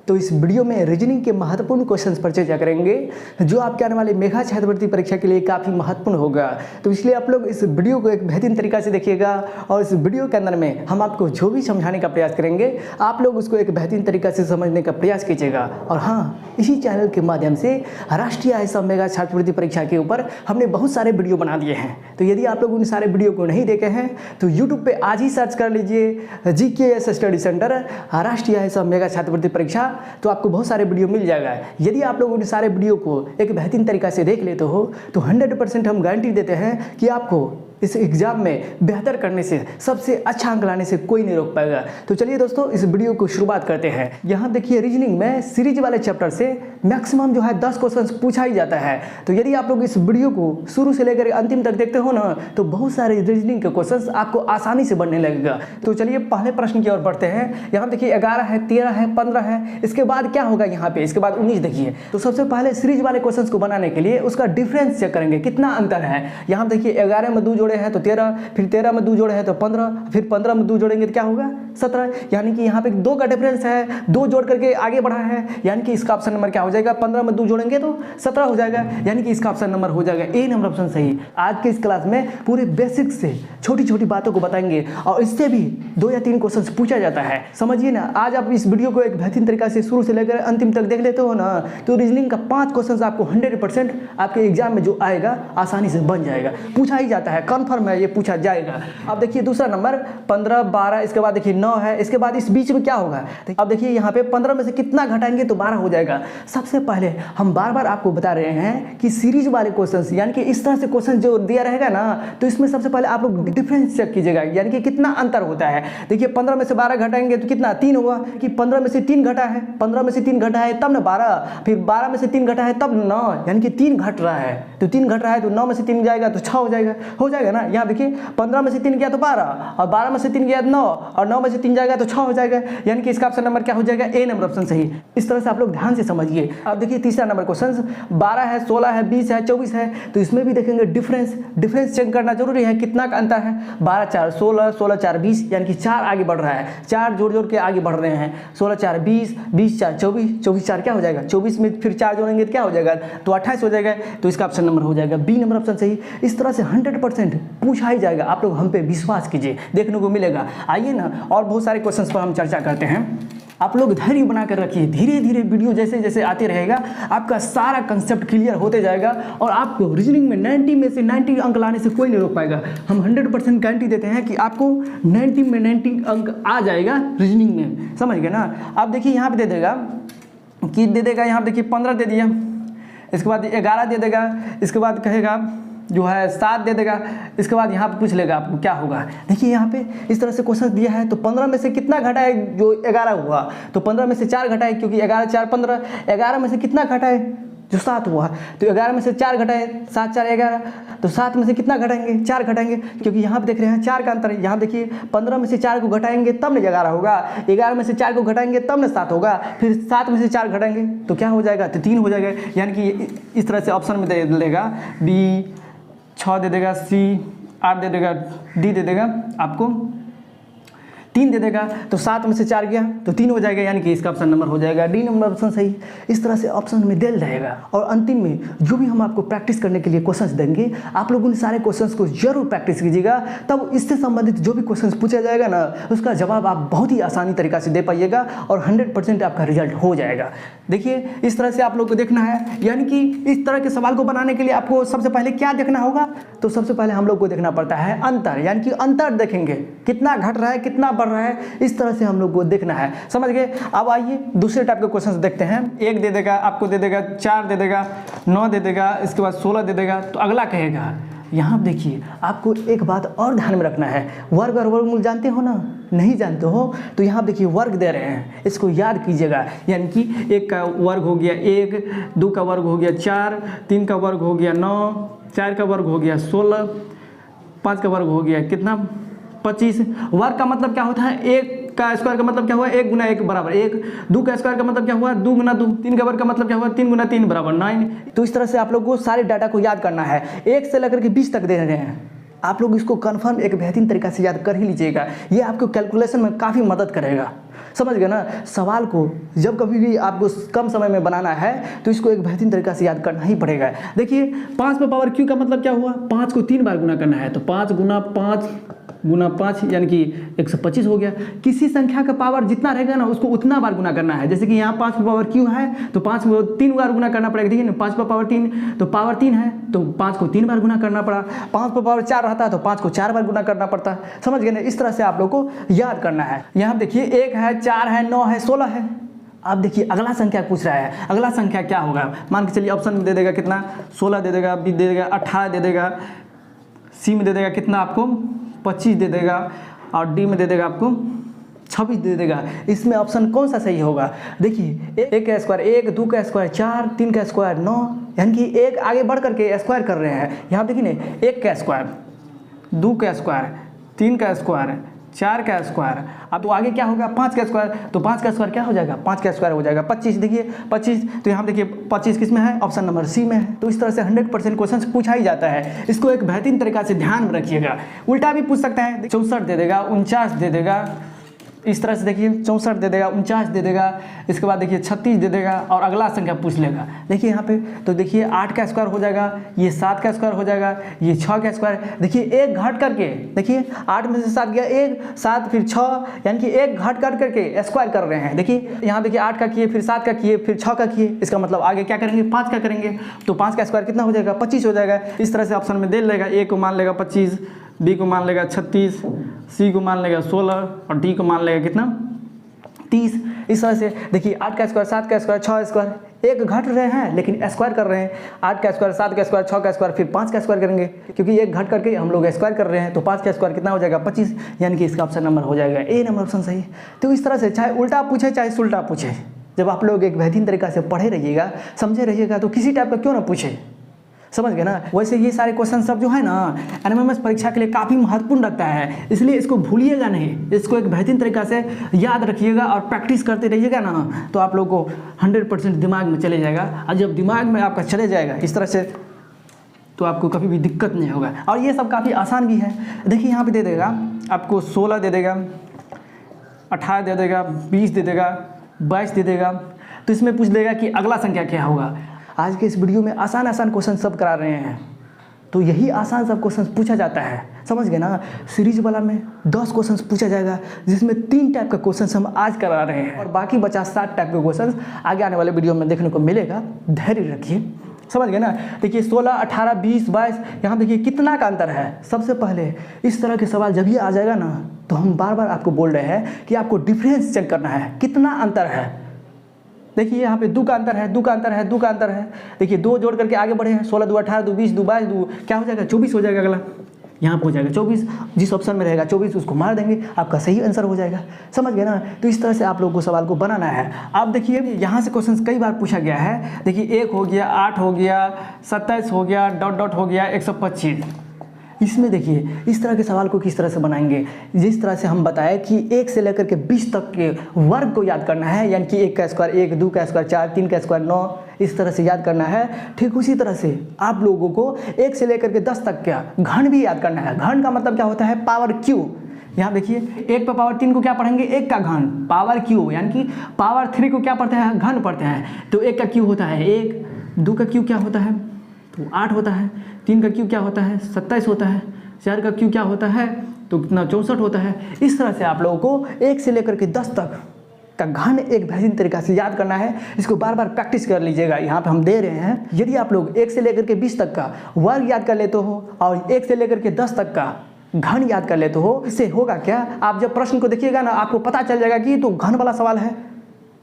तो इस वीडियो में रीजनिंग के महत्वपूर्ण क्वेश्चंस पर चर्चा करेंगे जो आपके आने वाले मेघा छात्रवृत्ति परीक्षा के लिए काफ़ी महत्वपूर्ण होगा। तो इसलिए आप लोग इस वीडियो को एक बेहतरीन तरीका से देखिएगा और इस वीडियो के अंदर में हम आपको जो भी समझाने का प्रयास करेंगे आप लोग उसको एक बेहतरीन तरीका से समझने का प्रयास कीजिएगा। और हाँ, इसी चैनल के माध्यम से राष्ट्रीय IAS मेघा छात्रवृत्ति परीक्षा के ऊपर हमने बहुत सारे वीडियो बना दिए हैं। तो यदि आप लोग उन सारे वीडियो को नहीं देखे हैं तो यूट्यूब पर आज ही सर्च कर लीजिए GKS स्टडी सेंटर राष्ट्रीय IAS मेघा छात्रवृत्ति परीक्षा, तो आपको बहुत सारे वीडियो मिल जाएगा। यदि आप लोग उन सारे वीडियो को एक बेहतरीन तरीका से देख लेते हो तो 100% हम गारंटी देते हैं कि आपको इस एग्ज़ाम में बेहतर करने से, सबसे अच्छा अंक लाने से कोई नहीं रोक पाएगा। तो चलिए दोस्तों, इस वीडियो को शुरुआत करते हैं। यहाँ देखिए, रीजनिंग में सीरीज वाले चैप्टर से मैक्सिमम जो है 10 क्वेश्चंस पूछा ही जाता है। तो यदि आप लोग इस वीडियो को शुरू से लेकर अंतिम तक देखते हो ना तो बहुत सारे रीजनिंग के क्वेश्चंस आपको आसानी से बनने लगेगा। तो चलिए पहले प्रश्न की ओर बढ़ते हैं। यहाँ देखिए 11 है, 13 है, 15 है, इसके बाद क्या होगा यहाँ पे, इसके बाद 19 देखिए। तो सबसे पहले सीरीज वाले क्वेश्चंस को बनाने के लिए उसका डिफरेंस चेक करेंगे, कितना अंतर है। यहाँ देखिए 11 में 2 जोड़े हैं तो 13, फिर 13 में 2 जोड़े हैं तो 15, फिर 15 में 2 जोड़ेंगे तो क्या होगा 17। यानी कि यहाँ पे 2 का डिफरेंस है, 2 जोड़ करके आगे बढ़ा है, यानी कि इसका ऑप्शन नंबर क्या हो जाएगा, 15 में 2 जोड़ेंगे तो 17 हो जाएगा, यानी कि इसका ऑप्शन नंबर हो जाएगा ए नंबर ऑप्शन सही। आज के इस क्लास में पूरे बेसिक से छोटी छोटी बातों को बताएंगे और इससे भी 2 या 3 क्वेश्चन पूछा जाता है, समझिए ना। आज आप इस वीडियो को एक बेहतरीन तरीका से शुरू से लेकर अंतिम तक देख लेते हो ना तो रीजनिंग का 5 क्वेश्चन आपको 100% आपके एग्जाम में जो आएगा आसानी से बन जाएगा, पूछा ही जाता है, कन्फर्म है ये पूछा जाएगा। अब देखिए दूसरा नंबर 15, 12, इसके बाद देखिए 9 है, इसके बाद इस बीच में क्या होगा। अब देखिए यहाँ पे 15 में से कितना घटाएंगे तो 12 हो जाएगा। सबसे पहले हम बार बार आपको बता रहे हैं कि सीरीज वाले क्वेश्चंस यानी कि इस तरह से क्वेश्चन जो दिया रहेगा ना तो इसमें सबसे पहले आप लोग डिफरेंस चेक कीजिएगा, यानी कि कितना अंतर होता है। देखिए 15 में से 12 घटाएंगे तो कितना 3 होगा, कि 15 में से 3 घटा है, 15 में से 3 घटा है तब ना 12, फिर 12 में से 3 घटा है तब 9, यानी कि 3 घट रहा है तो 3 घट रहा है तो 9 में से 3 जाएगा तो 6 हो जाएगा ना। यहाँ देखिए 15 में से 3 गया तो 12 और 12 में से 3 गया तो 9 और 9 में से 3 जाएगा तो 6 हो जाएगा, यानी कि इसका ऑप्शन नंबर क्या हो जाएगा ए नंबर ऑप्शन सही। इस तरह से आप लोग ध्यान से समझिए। अब देखिए तीसरा नंबर क्वेश्चन 12 है, 16 है, 20 है, 24 है, तो इसमें भी देखेंगे डिफरेंस चेक करना जरूरी है, कितना का अंतर है। 12 4 16, 16 4 20, यानी कि 4 आगे बढ़ रहा है, 4 जोड़ के आगे बढ़ रहे हैं। 16 4 20, 20 4 24, 24 4 क्या हो जाएगा 24 में फिर 4 जोड़ेंगे तो क्या हो जाएगा तो 28 हो जाएगा, तो इसका ऑप्शन नंबर हो जाएगा बी नंबर ऑप्शन सही। इस तरह से 100% पूछा ही जाएगा, आप लोग हम पे विश्वास कीजिए, देखने को मिलेगा। आइए ना और बहुत सारे क्वेश्चंस पर हम चर्चा करते हैं। आप लोग धैर्य बना कर रखिए, धीरे धीरे वीडियो जैसे जैसे आते रहेगा आपका सारा कंसेप्ट क्लियर होते जाएगा और आपको रीजनिंग में 90 में से 90 अंक लाने से कोई नहीं रोक पाएगा। हम 100% गारंटी देते हैं कि आपको 90 में 90 अंक आ जाएगा रीजनिंग में, समझ गए ना। आप देखिए यहाँ पे दे देगा कि दे देगा, यहाँ देखिए 15 दे दिया, इसके बाद 11 दे देगा, इसके बाद कहेगा जो है 7 दे देगा, इसके बाद यहाँ पे पूछ लेगा आपको क्या होगा। देखिए यहाँ पे इस तरह से क्वेश्चन दिया है तो 15 में से कितना घटा है जो 11 हुआ, तो 15 में से 4 घटा है क्योंकि 11 4 15, 11 में से कितना घटा है जो 7 हुआ, तो 11 में से 4 घटाए, 7 4 11, तो 7 में से कितना घटाएंगे 4 घटाएंगे, क्योंकि यहाँ पे देख रहे हैं 4 का अंतर है। यहाँ देखिए 15 में से 4 को घटाएंगे तब न 11 होगा, 11 में से 4 को घटाएंगे तब न 7 होगा, फिर 7 में से 4 घटाएंगे तो क्या हो जाएगा तो 3 हो जाएगा, यानी कि इस तरह से ऑप्शन में दे देगा बी 6 दे देगा, सी 8 दे देगा, डी दे देगा आपको 3 दे देगा, तो 7 में से 4 गया तो 3 हो जाएगा, यानी कि इसका ऑप्शन नंबर हो जाएगा डी नंबर ऑप्शन सही। इस तरह से ऑप्शन में दिल रहेगा और अंतिम में जो भी हम आपको प्रैक्टिस करने के लिए क्वेश्चंस देंगे आप लोग उन सारे क्वेश्चंस को जरूर प्रैक्टिस कीजिएगा, तब इससे संबंधित जो भी क्वेश्चंस पूछा जाएगा ना उसका जवाब आप बहुत ही आसानी तरीका से दे पाइएगा और 100% आपका रिजल्ट हो जाएगा। देखिए इस तरह से आप लोग को देखना है, यानी कि इस तरह के सवाल को बनाने के लिए आपको सबसे पहले क्या देखना होगा, तो सबसे पहले हम लोग को देखना पड़ता है अंतर, यानी कि अंतर देखेंगे कितना घट रहा है कितना बढ़ रहा है, इस तरह से हम लोग को देखना है, समझ गए। अब आइए दूसरे टाइप के क्वेश्चंस देखते हैं। 1 दे देगा आपको, दे देगा 4 दे देगा, 9 दे देगा, इसके बाद 16 दे देगा, तो अगला कहेगा। यहाँ देखिए आपको एक बात और ध्यान में रखना है, वर्ग और वर्गमूल जानते हो ना, नहीं जानते हो तो यहाँ देखिए वर्ग दे रहे हैं, इसको याद कीजिएगा, यानी कि 1 का वर्ग हो गया 1, 2 का वर्ग हो गया 4, 3 का वर्ग हो गया 9, 4 का वर्ग हो गया 16, 5 का वर्ग हो गया कितना 25। वर्ग का मतलब क्या होता है, 1 का स्क्वायर का मतलब क्या हुआ 1 गुना 1 बराबर 1, 2 का स्क्वायर का मतलब क्या हुआ 2 गुना 2, 3 का वर्ग का मतलब क्या हुआ 3 गुना 3 बराबर 9। तो इस तरह से आप लोग को सारे डाटा को याद करना है, 1 से लेकर के 20 तक दे रहे हैं, आप लोग इसको कन्फर्म एक बेहतरीन तरीका से याद कर ही लीजिएगा, ये आपको कैलकुलेशन में काफ़ी मदद करेगा। समझ गए ना। सवाल को जब कभी भी आपको कम समय में बनाना है तो इसको एक बेहतरीन तरीका से याद करना ही पड़ेगा। देखिए 5 पे पावर क्यू का मतलब क्या हुआ, 5 को 3 बार गुना करना है, तो 5 गुना 5 यानी कि 125 हो गया। किसी संख्या का पावर जितना रहेगा ना उसको उतना बार गुना करना है। जैसे कि यहाँ 5 पे पावर क्यू है तो 5 को 3 बार गुना करना पड़ेगा, ठीक है ना। 5 पे पावर 3 तो पावर 3 है तो 5 को 3 बार गुना करना पड़ा। 5 पे पावर 4 रहता है तो 5 को 4 बार गुना करना पड़ता। समझ गए ना। इस तरह से आप लोग को याद करना है। यहाँ देखिए 1 है, 4 है, 9 है, 16 है। अब देखिए अगला संख्या पूछ रहा है, अगला संख्या क्या होगा। मान के चलिए ऑप्शन में दे देगा कितना, 16 दे देगा, बी दे देगा 18 दे देगा, सी में दे देगा कितना आपको 25 दे देगा, और डी में दे देगा आपको 26 दे देगा। इसमें ऑप्शन कौन सा सही होगा। देखिए 1 का स्क्वायर 1, 2 का स्क्वायर 4, 3 का स्क्वायर 9, यानी कि एक आगे बढ़ करके स्क्वायर कर रहे हैं। यहाँ देखिए ना 1 का स्क्वायर, 2 का स्क्वायर, 3 का स्क्वायर, 4 का स्क्वायर। अब तो आगे क्या होगा 5 का स्क्वायर, तो 5 का स्क्वायर क्या हो जाएगा, 5 का स्क्वायर हो जाएगा 25। देखिए 25, तो यहाँ देखिए 25 किस में है, ऑप्शन नंबर सी में है। तो इस तरह से 100% क्वेश्चन पूछा ही जाता है। इसको एक बेहतरीन तरीका से ध्यान में रखिएगा। उल्टा भी पूछ सकता है, 64 दे देगा, 49 दे देगा, इस तरह से देखिए 64 दे देगा, 49 दे देगा, इसके बाद देखिए 36 दे देगा और अगला संख्या पूछ लेगा। देखिए यहाँ पे तो देखिए 8 का स्क्वायर हो जाएगा, ये 7 का स्क्वायर हो जाएगा, ये 6 का स्क्वायर। देखिए एक घट करके, देखिए 8 में से 7 गया 1, 7 फिर 6, यानी कि एक घट कर करके स्क्वायर कर रहे हैं। देखिए यहाँ देखिए 8 का किए, फिर 7 का किए, फिर 6 का किए, इसका मतलब आगे क्या करेंगे 5 का करेंगे। तो 5 का स्क्वायर कितना हो जाएगा 25 हो जाएगा। इस तरह से ऑप्शन में दे लेगा, ए को मान लेगा 25, बी को मान लेगा 36, सी को मान लेगा 16 और डी को मान लेगा कितना 30। इस तरह से देखिए 8 का स्क्वायर, 7 का स्क्वायर, 6 का स्क्वायर, एक घट रहे हैं लेकिन स्क्वायर कर रहे हैं। 8 का स्क्वायर, 7 का स्क्वायर, 6 का स्क्वायर, फिर 5 का स्क्वायर करेंगे, क्योंकि एक घट करके हम लोग स्क्वायर कर रहे हैं। तो 5 का स्क्वायर कितना हो जाएगा 25, यानी कि इसका ऑप्शन नंबर हो जाएगा ए नंबर ऑप्शन सही। तो इस तरह से चाहे उल्टा पूछे चाहे सुल्टा पूछे, जब आप लोग एक बेहतरीन तरीका से पढ़े रहिएगा, समझे रहिएगा, तो किसी टाइप का क्यों ना पूछे। समझ गए ना। वैसे ये सारे क्वेश्चन सब जो है ना एनएमएमएस परीक्षा के लिए काफ़ी महत्वपूर्ण रखता है, इसलिए इसको भूलिएगा नहीं। इसको एक बेहतरीन तरीका से याद रखिएगा और प्रैक्टिस करते रहिएगा ना, तो आप लोगों को 100% दिमाग में चले जाएगा। और जब दिमाग में आपका चले जाएगा इस तरह से, तो आपको कभी भी दिक्कत नहीं होगा। और ये सब काफ़ी आसान भी है। देखिए यहाँ पर दे देगा आपको 16 दे देगा, 18 दे देगा, 20 दे देगा, 22 दे देगा। तो इसमें पूछ लेगा कि अगला संख्या क्या होगा। आज के इस वीडियो में आसान आसान क्वेश्चन सब करा रहे हैं, तो यही आसान सब क्वेश्चन पूछा जाता है। समझ गए ना। सीरीज वाला में 10 क्वेश्चन पूछा जाएगा, जिसमें 3 टाइप का क्वेश्चन हम आज करा रहे हैं, और बाकी बचा 7 टाइप के क्वेश्चन आगे आने वाले वीडियो में देखने को मिलेगा। धैर्य रखिए। समझ गए ना। देखिए 16, 18, 20, 22, यहाँ देखिए कितना का अंतर है। सबसे पहले इस तरह के सवाल जब ये आ जाएगा ना, तो हम बार बार आपको बोल रहे हैं कि आपको डिफरेंस चेक करना है, कितना अंतर है। देखिए यहाँ पे 2 का अंतर है, 2 का अंतर है, 2 का अंतर है। देखिए 2 जोड़ करके आगे बढ़े हैं, 16 2 18 2 20 2 22 2 क्या हो जाएगा 24 हो जाएगा। अगला यहाँ पर हो जाएगा 24, जिस ऑप्शन में रहेगा 24 उसको मार देंगे, आपका सही आंसर हो जाएगा। समझ गए ना। तो इस तरह से आप लोगों को सवाल को बनाना है। आप देखिए यहाँ से क्वेश्चन कई बार पूछा गया है। देखिए 1 हो गया, 8 हो गया, 27 हो गया, डॉट डॉट हो गया, 125। इसमें देखिए इस तरह के सवाल को किस तरह से बनाएंगे। जिस तरह से हम बताएं कि 1 से लेकर के 20 तक के वर्ग को याद करना है, यानी कि 1 का स्क्वायर 1, 2 का स्क्वायर 4, 3 का स्क्वायर 9, इस तरह से याद करना है। ठीक उसी तरह से आप लोगों को 1 से लेकर के 10 तक का घन भी याद करना है। घन का मतलब क्या होता है, पावर क्यू। यहाँ देखिए 1 पे पावर 3 को क्या पढ़ेंगे, 1 का घन, पावर क्यू, यानी कि पावर 3 को क्या पढ़ते हैं, घन पढ़ते हैं। तो 1 का क्यू होता है 1, 2 का क्यू क्या होता है तो 8 होता है, 3 का क्यू क्या होता है 27 होता है, 4 का क्यू क्या होता है तो कितना 64 होता है। इस तरह से आप लोगों को 1 से लेकर के 10 तक का घन एक बेहतरीन तरीका से याद करना है। इसको बार बार प्रैक्टिस कर लीजिएगा। यहाँ पे हम दे रहे हैं, यदि आप लोग 1 से लेकर के 20 तक का वर्ग याद कर लेते हो और 1 से लेकर के 10 तक का घन याद कर लेते हो, इससे होगा क्या, आप जब प्रश्न को देखिएगा ना आपको पता चल जाएगा कि ये तो घन वाला सवाल है,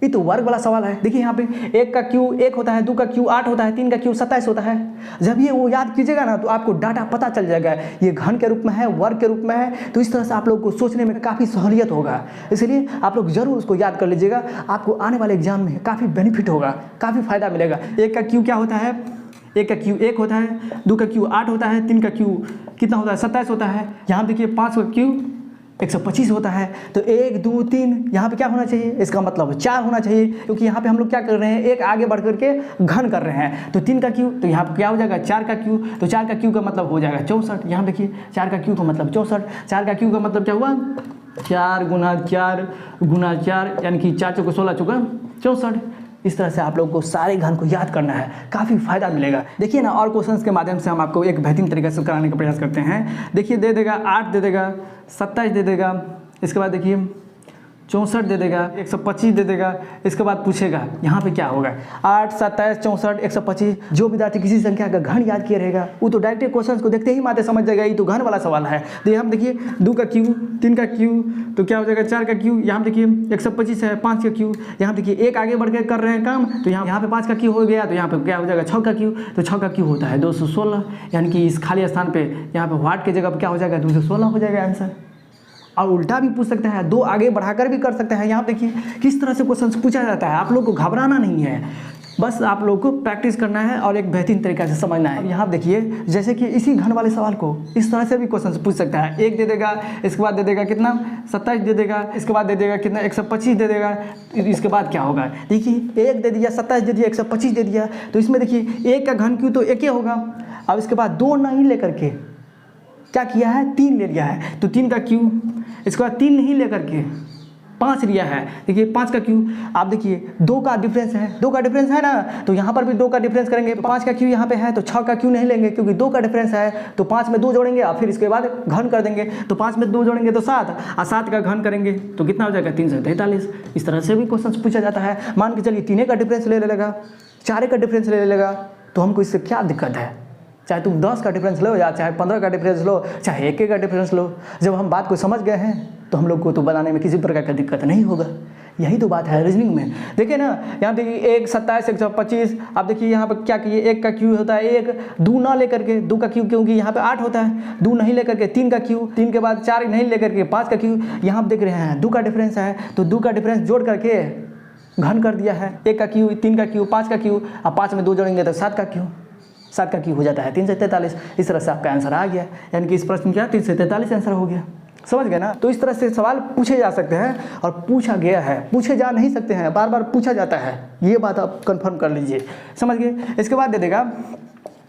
ये तो वर्ग वाला सवाल है। देखिए यहाँ पे 1 का क्यू 1 होता है, 2 का क्यू 8 होता है, 3 का क्यू 27 होता है। जब ये वो याद कीजिएगा ना तो आपको डाटा पता चल जाएगा ये घन के रूप में है, वर्ग के रूप में है। तो इस तरह से आप लोग को सोचने में काफ़ी सहूलियत होगा। इसलिए आप लोग जरूर उसको याद कर लीजिएगा, आपको आने वाले एग्जाम में काफ़ी बेनिफिट होगा, काफ़ी फायदा मिलेगा। 1 का क्यू क्या होता है, 1 का क्यू 1 होता है, 2 का क्यू 8 होता है, 3 का क्यू कितना होता है 27 होता है। यहाँ देखिए 5 का क्यू 125 होता है। तो 1 2 3 यहाँ पे क्या होना चाहिए, इसका मतलब 4 होना चाहिए, क्योंकि यहाँ पे हम लोग क्या कर रहे हैं, एक आगे बढ़ करके घन कर रहे हैं। तो 3 का क्यू, तो यहाँ पे क्या हो जाएगा 4 का क्यू, तो 4 का क्यू का मतलब हो जाएगा 64। यहाँ देखिए 4 का क्यू का मतलब 64, 4 का क्यू का मतलब क्या हुआ 4 गुना 4 गुना 4 यानी कि 4 चौके 16 चौका 64। इस तरह से आप लोगों को सारे घन को याद करना है, काफ़ी फायदा मिलेगा। देखिए ना, और क्वेश्चंस के माध्यम से हम आपको एक बेहतरीन तरीके से कराने का प्रयास करते हैं। देखिए दे देगा 8 दे देगा, 27 दे देगा, इसके बाद देखिए 64 दे देगा, 125 दे देगा। इसके बाद पूछेगा यहाँ पे क्या होगा, 8, 27, 64, 125। जो विद्यार्थी किसी संख्या का घन याद किया रहेगा वो तो डायरेक्ट क्वेश्चन को देखते ही माते समझ जाएगा ये तो घन वाला सवाल है। तो हम देखिए 2 का क्यू, 3 का क्यू, तो क्या हो जाएगा 4 का क्यू। यहाँ देखिए 125 है, 5 का क्यू। यहाँ देखिए एक आगे बढ़ के कर रहे हैं काम, तो यहाँ पे 5 का क्यू हो गया, तो यहाँ पे क्या हो जाएगा 6 का क्यू। तो 6 का क्यू होता है 216, यानी कि इस खाली स्थान पे यहाँ पे वाट की जगह क्या हो जाएगा 216 हो जाएगा आंसर। और उल्टा भी पूछ सकता है, 2 आगे बढ़ाकर भी कर सकते हैं। यहाँ देखिए किस तरह से क्वेश्चन पूछा जाता है। आप लोग को घबराना नहीं है, बस आप लोग को प्रैक्टिस करना है और एक बेहतरीन तरीके से समझना है। यहाँ देखिए जैसे कि इसी घन वाले सवाल को इस तरह से भी क्वेश्चन पूछ सकता है। 1 दे देगा, इसके बाद दे देगा कितना 27 दे देगा, इसके बाद दे देगा कितना 125 दे देगा। इसके बाद क्या होगा, देखिए 1 दे दिया, 27 दे दिया, 125 दे दिया, तो इसमें देखिए 1 का घन क्यू तो 1 ही होगा। अब इसके बाद 2 नहीं लेकर के क्या किया है 3 ले लिया है, तो 3 का क्यू। इसके बाद 3 नहीं लेकर के 5 लिया है, देखिए 5 का क्यू। आप देखिए 2 का डिफरेंस है, 2 का डिफरेंस है ना, तो यहाँ पर भी 2 का डिफरेंस करेंगे। 5 का क्यू यहाँ पे है तो 6 का क्यू नहीं लेंगे क्योंकि 2 का डिफरेंस है, तो 5 में 2 जोड़ेंगे और फिर इसके बाद घन कर देंगे। तो 5 में 2 जोड़ेंगे तो 7 और 7 का घन करेंगे तो कितना हो जाएगा 343। इस तरह से भी क्वेश्चन पूछा जाता है। मान के चलिए 3 का डिफरेंस ले लेगा, 4 का डिफरेंस ले लेगा, तो हमको इससे क्या दिक्कत है। चाहे तुम 10 का डिफरेंस लो या चाहे 15 का डिफरेंस लो, चाहे 1 का डिफरेंस लो, जब हम बात को समझ गए हैं तो हम लोग को तो बनाने में किसी प्रकार का दिक्कत नहीं होगा। यही तो बात है रीजनिंग में। देखिए ना, यहाँ देखिए 1, 27, 125। अब देखिए यहाँ पर क्या किए, 1 का क्यू होता है 1, 2 ना लेकर के 2 का क्यू, क्योंकि यहाँ पे 8 होता है, 2 नहीं लेकर के 3 का क्यू, 3 के बाद 4 नहीं लेकर के 5 का क्यू। यहाँ देख रहे हैं 2 का डिफरेंस है, तो 2 का डिफरेंस जोड़ करके घन कर दिया है। 1 का क्यू, 3 का क्यू, 5 का क्यू, अब 5 में 2 जोड़ेंगे तो 7 का क्यू। 7 का क्यू हो जाता है 343। इस तरह से आपका आंसर आ गया, यानी कि इस प्रश्न क्या 343 आंसर हो गया। समझ गए ना। तो इस तरह से सवाल पूछे जा सकते हैं और पूछा गया है, पूछे जा नहीं सकते हैं, बार बार पूछा जाता है, ये बात आप कंफर्म कर लीजिए। समझ गए। इसके बाद दे देगा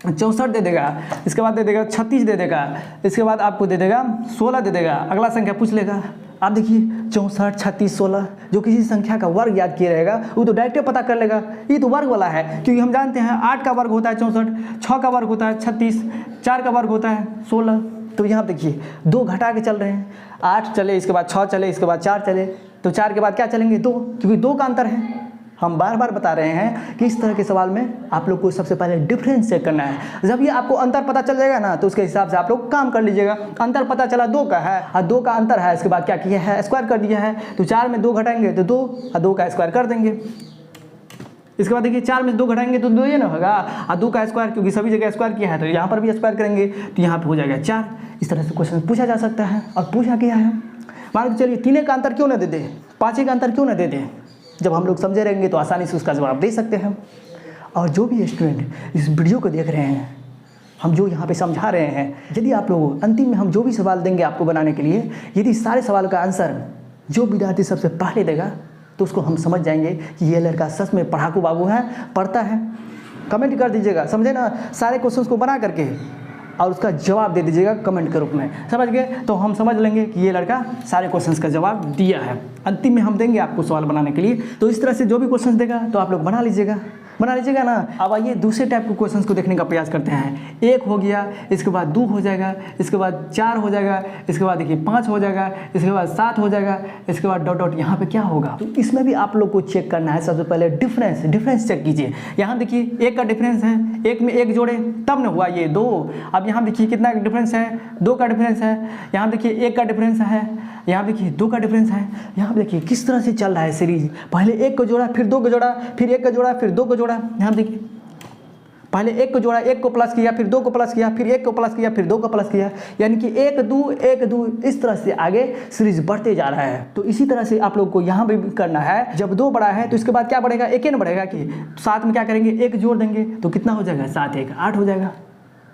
64 दे देगा, इसके बाद दे देगा 36 दे देगा, इसके बाद आपको दे देगा 16 दे देगा। अगला संख्या पूछ लेगा। आप देखिए 64, 36, 16, जो किसी संख्या का वर्ग याद किया रहेगा वो तो डायरेक्ट पता कर लेगा ये तो वर्ग वाला है, क्योंकि हम जानते हैं 8 का वर्ग होता है 64, 6 का वर्ग होता है 36, 4 का वर्ग होता है 16। तो यहाँ देखिए 2 घटा के चल रहे हैं, 8 चले, इसके बाद 6 चले, इसके बाद 4 चले, तो 4 के बाद क्या चलेंगे 2, क्योंकि 2 का अंतर है। हम बार बार बता रहे हैं कि इस तरह के सवाल में आप लोग को सबसे पहले डिफरेंस चेक करना है। जब ये आपको अंतर पता चल जाएगा ना, तो उसके हिसाब से आप लोग काम कर लीजिएगा। अंतर पता चला 2 का है और 2 का अंतर है, इसके बाद क्या किया है स्क्वायर कर दिया है, तो 4 में 2 घटाएंगे तो 2 और 2 का स्क्वायर कर देंगे। इसके बाद देखिए 4 में 2 घटाएंगे तो 2 ये ना होगा, और 2 का स्क्वायर, क्योंकि सभी जगह स्क्वायर किया है तो यहाँ पर भी स्क्वायर करेंगे तो यहाँ पर हो जाएगा 4। इस तरह से क्वेश्चन पूछा जा सकता है और पूछा गया है। मान के चलिए 3 का अंतर क्यों ना दे दे, 5 का अंतर क्यों ना दे दे, जब हम लोग समझे रहेंगे तो आसानी से उसका जवाब दे सकते हैं। और जो भी स्टूडेंट इस वीडियो को देख रहे हैं, हम जो यहाँ पे समझा रहे हैं, यदि आप लोग अंतिम में हम जो भी सवाल देंगे आपको बनाने के लिए, यदि सारे सवाल का आंसर जो विद्यार्थी सबसे पहले देगा तो उसको हम समझ जाएंगे कि ये लड़का सच में पढ़ाकू बाबू है, पढ़ता है। कमेंट कर दीजिएगा, समझे ना, सारे क्वेश्चंस को बना करके और उसका जवाब दे दीजिएगा कमेंट के रूप में। समझ गए, तो हम समझ लेंगे कि ये लड़का सारे क्वेश्चंस का जवाब दिया है। अंतिम में हम देंगे आपको सवाल बनाने के लिए, तो इस तरह से जो भी क्वेश्चंस देगा तो आप लोग बना लीजिएगा ना। अब आइए दूसरे टाइप के क्वेश्चंस को देखने का प्रयास करते हैं। 1 हो गया, इसके बाद 2 हो जाएगा, इसके बाद 4 हो जाएगा, इसके बाद देखिए 5 हो जाएगा, इसके बाद 7 हो जाएगा, इसके बाद डॉट डॉट यहाँ पे क्या होगा। तो इसमें भी आप लोग को चेक करना है। सबसे पहले डिफरेंस चेक कीजिए। यहाँ देखिए 1 का डिफरेंस है, 1 में 1 जोड़े तब न हुआ ये 2। अब यहाँ देखिए कितना डिफरेंस है, 2 का डिफरेंस है। यहाँ देखिए 1 का डिफरेंस है, यहाँ देखिए 2 का डिफरेंस है। यहाँ देखिए किस तरह से चल रहा है सीरीज, पहले 1 को जोड़ा, फिर 2 को जोड़ा, फिर 1 को जोड़ा, फिर 2 को जोड़ा। यहाँ देखिए पहले 1 को जोड़ा, 1 को प्लस किया, फिर 2 को प्लस किया, फिर 1 को प्लस किया, फिर 2 को प्लस किया, यानी कि 1 2 इस तरह से आगे सीरीज बढ़ते जा रहा है। तो इसी तरह से आप लोग को यहाँ भी करना है। जब 2 बड़ा है तो इसके बाद क्या बढ़ेगा, 1 न बढ़ेगा कि साथ में क्या करेंगे 1 जोड़ देंगे तो कितना हो जाएगा 7 1 8 हो जाएगा।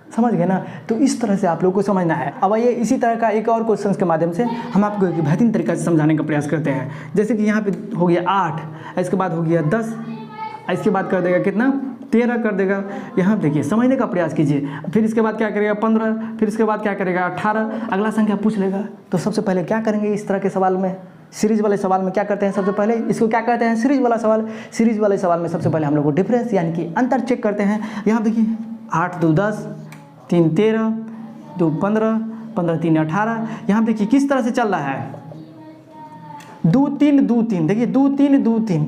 समझ गए ना। तो इस तरह से आप लोग को समझना है। अब आइए इसी तरह का एक और क्वेश्चन के माध्यम से हम आपको एक बेहतरीन तरीका से समझाने का प्रयास करते हैं। जैसे कि यहाँ पे हो गया 8, इसके बाद हो गया 10, इसके बाद कर देगा कितना 13 कर देगा। यहाँ देखिए समझने का प्रयास कीजिए। फिर इसके बाद क्या करेगा 15, फिर इसके बाद क्या करेगा 18, अगला संख्या पूछ लेगा। तो सबसे पहले क्या करेंगे इस तरह के सवाल में, सीरीज वाले सवाल में क्या करते हैं, सबसे पहले इसको क्या कहते हैं, सीरीज वाला सवाल। सीरीज वाले सवाल में सबसे पहले हम लोग को डिफरेंस यानी कि अंतर चेक करते हैं। यहाँ देखिए 8 2 10, 3 13, 2 15, 15 3 18। यहाँ देखिए किस तरह से चल रहा है, 2 3 2 3, देखिए 2 3 2 3,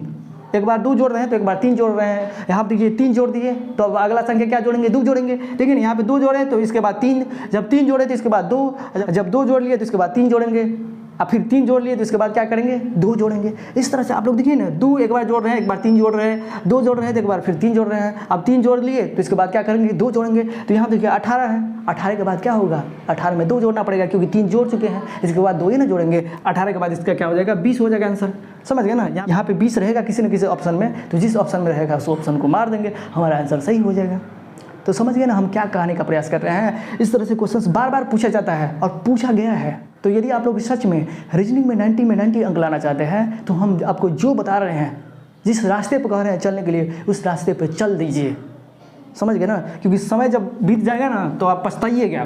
एक बार 2 जोड़ रहे हैं तो एक बार 3 जोड़ रहे हैं। यहाँ देखिए 3 जोड़ दिए तो अब अगला संख्या क्या जोड़ेंगे, 2 जोड़ेंगे। देखिए यहाँ पे 2 जोड़े तो इसके बाद 3, जब 3 जोड़े तो इसके बाद 2, जब 2 जोड़ लिए तो इसके बाद 3 जोड़ेंगे, अब फिर 3 जोड़ लिए तो इसके बाद क्या करेंगे 2 जोड़ेंगे। इस तरह से आप लोग देखिए ना, 2 एक बार जोड़ रहे हैं, एक बार 3 जोड़ रहे हैं, 2 जोड़ रहे हैं तो एक बार फिर 3 जोड़ रहे हैं, अब 3 जोड़ लिए तो इसके बाद क्या करेंगे 2 जोड़ेंगे। तो यहाँ देखिए 18 है, 18 के बाद क्या होगा, 18 में 2 जोड़ना पड़ेगा क्योंकि 3 जोड़ चुके हैं, इसके बाद 2 ही ना जोड़ेंगे। 18 के बाद इसका क्या हो जाएगा 20 हो जाएगा आंसर। समझ गए ना, यहाँ पे 20 रहेगा किसी न किसी ऑप्शन में, तो जिस ऑप्शन में रहेगा उस ऑप्शन को मार देंगे, हमारा आंसर सही हो जाएगा। तो समझ गए ना हम क्या कहने का प्रयास कर रहे हैं। इस तरह से क्वेश्चंस बार बार पूछा जाता है और पूछा गया है। तो यदि आप लोग सच में रीजनिंग में 90 अंक लाना चाहते हैं तो हम आपको जो बता रहे हैं, जिस रास्ते पर कह रहे हैं चलने के लिए, उस रास्ते पर चल दीजिए। समझ गए ना, क्योंकि समय जब बीत जाएगा ना तो आप पछताइएगा।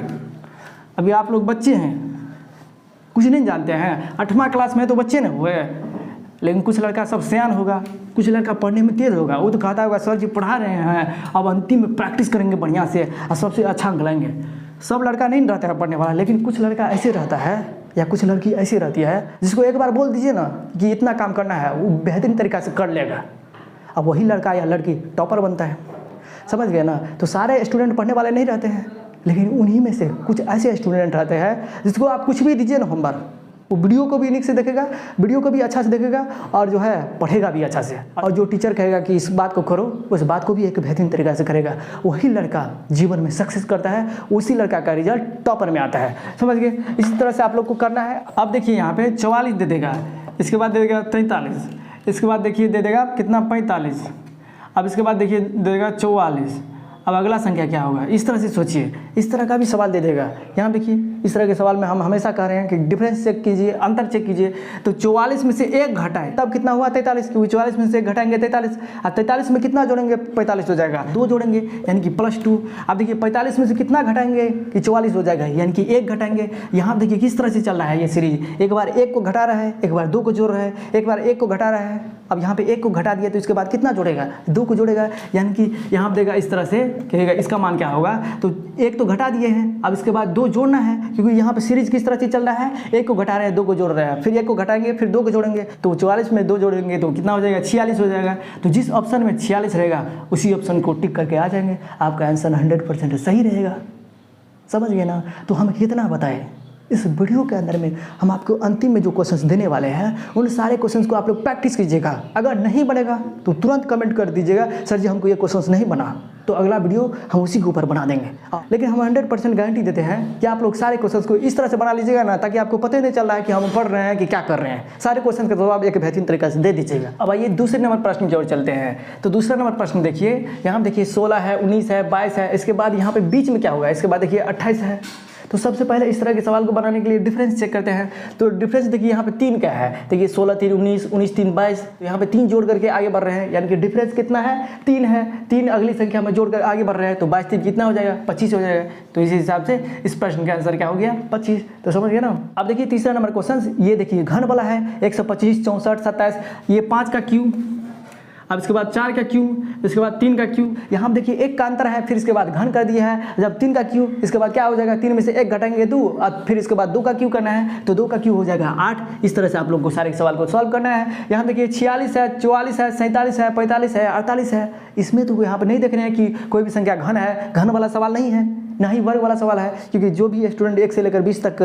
अभी आप लोग बच्चे हैं, कुछ नहीं जानते हैं, 8वां क्लास में तो बच्चे न हुए, लेकिन कुछ लड़का सब सयान होगा, कुछ लड़का पढ़ने में तेज़ होगा। वो तो कहता होगा सर जी पढ़ा रहे हैं, अब अंतिम में प्रैक्टिस करेंगे बढ़िया से और सबसे अच्छा अंक लाएंगे। सब लड़का नहीं रहता है पढ़ने वाला, लेकिन कुछ लड़का ऐसे रहता है या कुछ लड़की ऐसी रहती है जिसको एक बार बोल दीजिए ना कि इतना काम करना है, वो बेहतरीन तरीक़ा से कर लेगा। अब वही लड़का या लड़की टॉपर बनता है। समझ गए ना। तो सारे स्टूडेंट पढ़ने वाले नहीं रहते हैं, लेकिन उन्हीं में से कुछ ऐसे स्टूडेंट रहते हैं जिसको आप कुछ भी दीजिए ना होमवर्क, वो वीडियो को भी निक से देखेगा, वीडियो को भी अच्छा से देखेगा और जो है पढ़ेगा भी अच्छा से। और जो टीचर कहेगा कि इस बात को करो, उस बात को भी एक बेहतरीन तरीक़ा से करेगा। वही लड़का जीवन में सक्सेस करता है, उसी लड़का का रिजल्ट टॉपर में आता है। समझ गए। इसी तरह से आप लोग को करना है। अब देखिए यहाँ पे 44 दे देगा, इसके बाद दे देगा 43, इसके बाद देखिए दे देगा कितना 45, अब इसके बाद देखिए दे देगा 44। अब अगला संख्या क्या होगा, इस तरह से सोचिए। इस तरह का भी सवाल दे देगा। यहाँ देखिए इस तरह के सवाल में हम हमेशा कह रहे हैं कि डिफरेंस चेक कीजिए, अंतर चेक कीजिए। तो 44 में से 1 घटाएं तब कितना हुआ 43, क्योंकि 44 में से 1 घटाएंगे 43, और 43 में कितना जोड़ेंगे 45 हो जाएगा, 2 जोड़ेंगे यानी कि +2। अब देखिए 45 में से कितना घटाएंगे कि 44 हो जाएगा, यानी कि 1 घटाएंगे। यहाँ देखिए किस तरह से चल रहा है ये सीरीज, एक बार 1 को घटा रहा है, एक बार 2 को जोड़ रहा है, एक बार 1 को घटा रहा है। अब यहाँ पे 1 को घटा दिया तो इसके बाद कितना जोड़ेगा, 2 को जोड़ेगा, यानी कि यहाँ देगा इस तरह से कहेगा इसका मान क्या होगा। तो 1 तो घटा दिए हैं, अब इसके बाद 2 जोड़ना है, क्योंकि यहाँ पे सीरीज किस तरह से चल रहा है, 1 को घटा रहे हैं 2 को जोड़ रहे हैं, फिर 1 को घटाएंगे फिर 2 को जोड़ेंगे, तो 44 में 2 जोड़ेंगे तो कितना हो जाएगा 46 हो जाएगा। तो जिस ऑप्शन में 46 रहेगा उसी ऑप्शन को टिक करके आ जाएंगे, आपका आंसर 100% सही रहेगा। समझ गए ना। तो हम कितना बताएं, इस वीडियो के अंदर में हम आपको अंतिम में जो क्वेश्चंस देने वाले हैं उन सारे क्वेश्चंस को आप लोग प्रैक्टिस कीजिएगा। अगर नहीं बनेगा तो तुरंत कमेंट कर दीजिएगा सर जी हमको ये क्वेश्चंस नहीं बना, तो अगला वीडियो हम उसी के ऊपर बना देंगे। लेकिन हम 100% गारंटी देते हैं कि आप लोग सारे क्वेश्चंस को इस तरह से बना लीजिएगा ना, ताकि आपको पता ही नहीं चल रहा है कि हम पढ़ रहे हैं कि क्या कर रहे हैं। सारे क्वेश्चन का जवाब एक बेहतरीन तरीके से दे दीजिएगा। अब आइए दूसरे नंबर प्रश्न की ओर चलते हैं। तो दूसरा नंबर प्रश्न देखिए, यहाँ देखिए 16 है, 19 है, 22 है, इसके बाद यहाँ पे बीच में क्या होगा, इसके बाद देखिए 28 है। तो सबसे पहले इस तरह के सवाल को बनाने के लिए डिफरेंस चेक करते हैं। तो डिफरेंस देखिए यहाँ पे 3 क्या है, देखिए 16 3 19, 19 3 22, तो यहाँ पे 3 जोड़ करके आगे बढ़ रहे हैं, यानी कि डिफरेंस कितना है 3 है। 3 अगली संख्या में जोड़कर आगे बढ़ रहे हैं, तो 22 3 कितना हो जाएगा 25 हो जाएगा। तो इसी हिसाब से इस प्रश्न का आंसर क्या हो गया 25। तो समझ गए ना। अब देखिए तीसरा नंबर क्वेश्चन, ये देखिए घन वाला है 125 64 27, ये 5 का क्यूब, अब इसके बाद 4 का क्यूब, इसके बाद 3 का क्यूब। यहाँ देखिए 1 का अंतर है, फिर इसके बाद घन कर दिया है। जब 3 का क्यूब, इसके बाद क्या हो जाएगा 3 में से 1 घटाएंगे 2, और फिर इसके बाद 2 का क्यूब करना है, तो 2 का क्यूब हो जाएगा 8। इस तरह से आप लोग को सारे सवाल को सॉल्व करना है। यहाँ देखिए 46 है, 44 है, 47 है, 45 है, 48 है। इसमें तो यहाँ पर नहीं देख रहे हैं कि कोई भी संख्या घन है, घन वाला सवाल नहीं है, ना ही वर्ग वाला सवाल है, क्योंकि जो भी स्टूडेंट 1 से लेकर 20 तक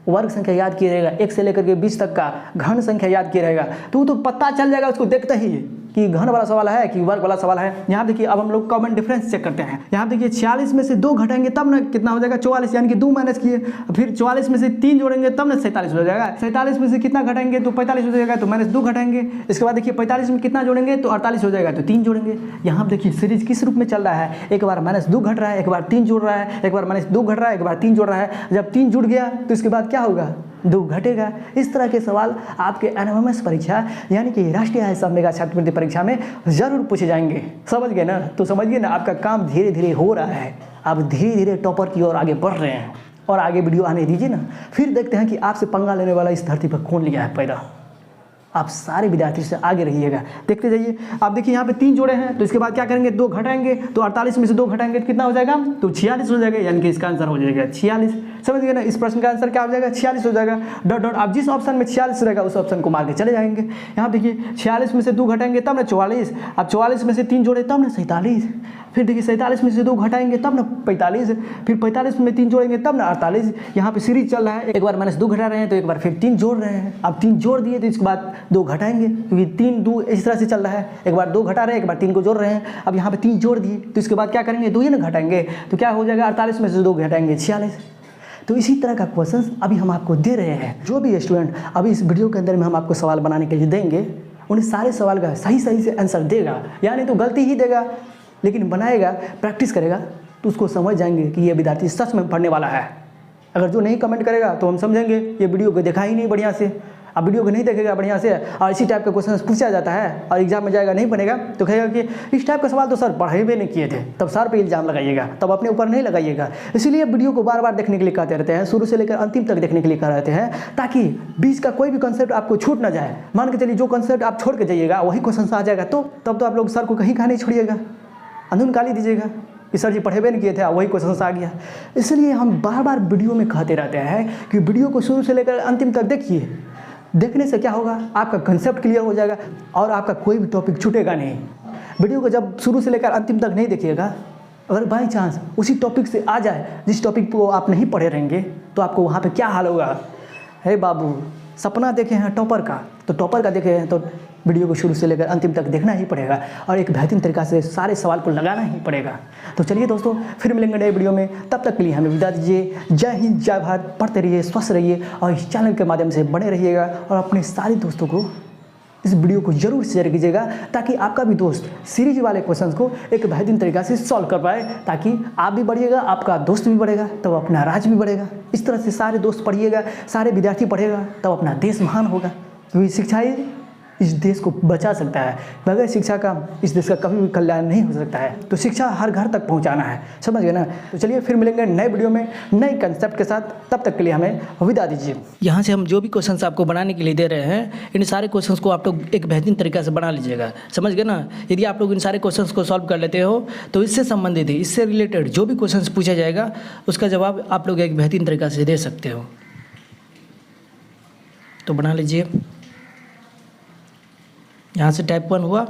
वर्ग संख्या याद किए रहेगा, 1 से लेकर के 20 तक का घन संख्या याद किए रहेगा, तो पता चल जाएगा उसको देखते ही कि घन वाला सवाल है कि वर्ग वाला सवाल है। यहाँ देखिए अब हम लोग कॉमन डिफरेंस चेक करते हैं। यहाँ देखिए 46 में से 2 घटाएंगे तब ना कितना हो जाएगा 44, यानी कि 2 माइनस किए, फिर 44 में से 3 जोड़ेंगे तब ना 47 हो जाएगा। 47 में से कितना घटाएंगे तो 45 हो जाएगा, तो -2 घटाएंगे। इसके बाद देखिए 45 में कितना जोड़ेंगे तो 48 हो जाएगा, तो 3 जोड़ेंगे। यहाँ देखिए सीरीज किस रूप में चल रहा है, एक बार -2 घट रहा है, एक बार 3 जोड़ रहा है, एक बार -2 घट रहा है, एक बार 3 जोड़ रहा है। जब 3 जुड़ गया तो इसके बाद क्या होगा, 2 घटेगा। इस तरह के सवाल आपके एनएमएमएस परीक्षा यानी कि राष्ट्रीय हिसाब मेगा छात्रवृत्ति परीक्षा में ज़रूर पूछे जाएंगे। समझ गए ना? तो समझिए ना, आपका काम धीरे धीरे हो रहा है, आप धीरे धीरे टॉपर की ओर आगे बढ़ रहे हैं। और आगे वीडियो आने दीजिए ना, फिर देखते हैं कि आपसे पंगा लेने वाला इस धरती पर कौन लिया है पैदा। आप सारे विद्यार्थी से आगे रहिएगा, देखते जाइए। आप देखिए यहाँ पे 3 जोड़े हैं, तो इसके बाद क्या करेंगे, 2 घटाएंगे, तो 48 में से 2 घटाएंगे तो कितना हो जाएगा, तो 46 हो जाएगा, यानी कि इसका आंसर हो जाएगा 46। समझ गए ना? इस प्रश्न का आंसर क्या हो जाएगा, 46 हो जाएगा। डॉट डॉट आप जिस ऑप्शन में 46 रहेगा उस ऑप्शन को मार के चले जाएंगे। यहाँ देखिए 46 में से 2 घटाएंगे तब ना 44, अब 44 में से 3 जोड़े तब ना 47, फिर देखिए 47 में से 2 घटाएंगे तब ना 45, फिर 45 में 3 जोड़ेंगे तब ना 48। यहाँ पे सीरीज चल रहा है, एक बार -2 घटा रहे हैं तो एक बार फिर 3 जोड़ रहे हैं। अब 3 जोड़ दिए तो इसके बाद 2 घटाएंगे, क्योंकि 3 2 इस तरह से चल रहा है, एक बार 2 घटा रहे हैं, एक बार 3 को जोड़ रहे हैं। अब यहाँ पे 3 जोड़ दिए तो इसके बाद क्या करेंगे, 2 ही ना घटाएंगे, तो क्या हो जाएगा, 48 में से 2 घटाएंगे 46। तो इसी तरह का क्वेश्चन अभी हम आपको दे रहे हैं। जो भी स्टूडेंट अभी इस वीडियो के अंदर में हम आपको सवाल बनाने के लिए देंगे, उन्हें सारे सवाल का सही से आंसर देगा, यानी तो गलती ही देगा लेकिन बनाएगा, प्रैक्टिस करेगा, तो उसको समझ जाएंगे कि ये विद्यार्थी सच में पढ़ने वाला है। अगर जो नहीं कमेंट करेगा तो हम समझेंगे ये वीडियो को देखा ही नहीं बढ़िया से। अब वीडियो को नहीं देखेगा बढ़िया से और इसी टाइप का क्वेश्चन पूछा जाता है और एग्जाम में जाएगा, नहीं बनेगा तो कहेगा कि इस टाइप का सवाल तो सर पढ़े हुए नहीं किए थे, तब सर पे इल्ज़ाम लगाइएगा, तब अपने ऊपर नहीं लगाइएगा। इसीलिए वीडियो को बार बार देखने के लिए कहते रहते हैं, शुरू से लेकर अंतिम तक देखने के लिए कह रहते हैं, ताकि बीच का कोई भी कंसेप्ट आपको छूट ना जाए। मान के चलिए जो कंसेप्ट आप छोड़ के जाइएगा वही क्वेश्चन आ जाएगा, तो तब तो आप लोग सर को कहीं नहीं छोड़िएगा, अंधुन गाली दीजिएगा कि सर जी पढ़े हुए नहीं किए थे, वही क्वेश्चन आ गया। इसलिए हम बार बार वीडियो में कहते रहते हैं कि वीडियो को शुरू से लेकर अंतिम तक देखिए। देखने से क्या होगा, आपका कंसेप्ट क्लियर हो जाएगा और आपका कोई भी टॉपिक छूटेगा नहीं। वीडियो को जब शुरू से लेकर अंतिम तक नहीं देखिएगा, अगर बाई चांस उसी टॉपिक से आ जाए जिस टॉपिक को आप नहीं पढ़े रहेंगे, तो आपको वहाँ पे क्या हाल होगा। हे बाबू, सपना देखे हैं टॉपर का, तो टॉपर का देखे हैं तो वीडियो को शुरू से लेकर अंतिम तक देखना ही पड़ेगा और एक बेहतरीन तरीक़ा से सारे सवाल को लगाना ही पड़ेगा। तो चलिए दोस्तों, फिर मिलेंगे नए वीडियो में, तब तक के लिए हमें विदा दीजिए। जय हिंद, जय भारत। पढ़ते रहिए, स्वस्थ रहिए और इस चैनल के माध्यम से बने रहिएगा और अपने सारे दोस्तों को इस वीडियो को जरूर शेयर कीजिएगा, ताकि आपका भी दोस्त सीरीज वाले क्वेश्चंस को एक बेहतरीन तरीक़ा से सॉल्व कर पाए, ताकि आप भी बढ़िएगा, आपका दोस्त भी बढ़ेगा, तब अपना राज्य भी बढ़ेगा। इस तरह से सारे दोस्त पढ़िएगा, सारे विद्यार्थी पढ़ेगा, तब अपना देश महान होगा। क्योंकि शिक्षा ही इस देश को बचा सकता है, बगैर शिक्षा का इस देश का कभी भी कल्याण नहीं हो सकता है। तो शिक्षा हर घर तक पहुंचाना है, समझ गए ना? तो चलिए फिर मिलेंगे नए वीडियो में नए कंसेप्ट के साथ, तब तक के लिए हमें विदा दीजिए। यहाँ से हम जो भी क्वेश्चंस आपको बनाने के लिए दे रहे हैं, इन सारे क्वेश्चंस को आप लोग एक बेहतरीन तरीके से बना लीजिएगा, समझ गए ना? यदि आप लोग इन सारे क्वेश्चंस को सॉल्व कर लेते हो, तो इससे संबंधित ही, इससे रिलेटेड जो भी क्वेश्चंस पूछा जाएगा उसका जवाब आप लोग एक बेहतरीन तरीक़ा से दे सकते हो। तो बना लीजिए। यहाँ से टाइप 1 हुआ,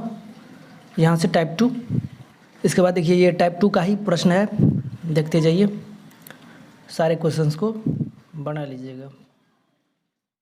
यहाँ से टाइप 2, इसके बाद देखिए ये टाइप 2 का ही प्रश्न है, देखते जाइए, सारे क्वेश्चंस को बना लीजिएगा।